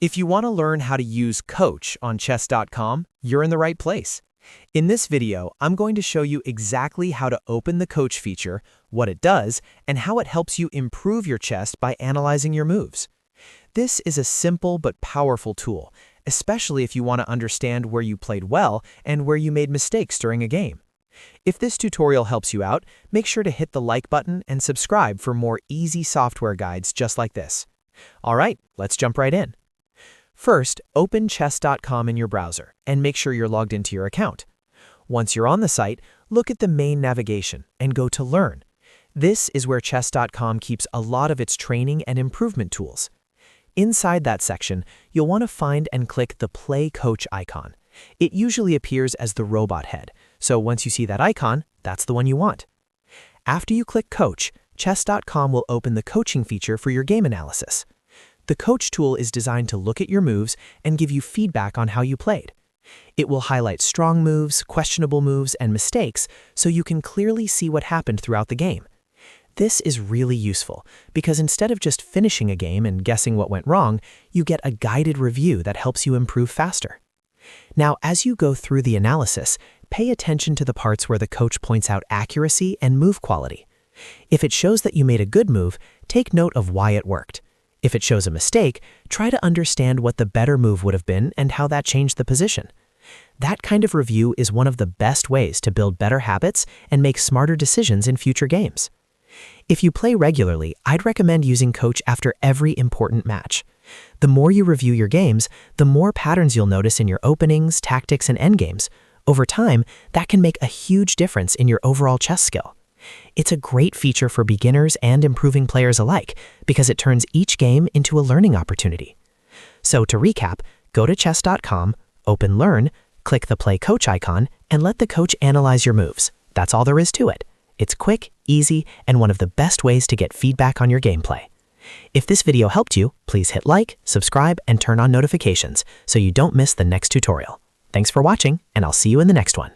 If you want to learn how to use Coach on Chess.com, you're in the right place. In this video, I'm going to show you exactly how to open the Coach feature, what it does, and how it helps you improve your chess by analyzing your moves. This is a simple but powerful tool, especially if you want to understand where you played well and where you made mistakes during a game. If this tutorial helps you out, make sure to hit the like button and subscribe for more easy software guides just like this. All right, let's jump right in. First, open Chess.com in your browser and make sure you're logged into your account. Once you're on the site, look at the main navigation and go to Learn. This is where Chess.com keeps a lot of its training and improvement tools. Inside that section, you'll want to find and click the Play Coach icon. It usually appears as the robot head, so once you see that icon, that's the one you want. After you click Coach, Chess.com will open the coaching feature for your game analysis. The Coach tool is designed to look at your moves and give you feedback on how you played. It will highlight strong moves, questionable moves, and mistakes so you can clearly see what happened throughout the game. This is really useful because instead of just finishing a game and guessing what went wrong, you get a guided review that helps you improve faster. Now, as you go through the analysis, pay attention to the parts where the coach points out accuracy and move quality. If it shows that you made a good move, take note of why it worked. If it shows a mistake, try to understand what the better move would have been and how that changed the position. That kind of review is one of the best ways to build better habits and make smarter decisions in future games. If you play regularly, I'd recommend using Coach after every important match. The more you review your games, the more patterns you'll notice in your openings, tactics, and endgames. Over time, that can make a huge difference in your overall chess skill. It's a great feature for beginners and improving players alike because it turns each game into a learning opportunity. So to recap, go to Chess.com, open Learn, click the Play Coach icon, and let the coach analyze your moves. That's all there is to it. It's quick, easy, and one of the best ways to get feedback on your gameplay. If this video helped you, please hit like, subscribe, and turn on notifications so you don't miss the next tutorial. Thanks for watching, and I'll see you in the next one.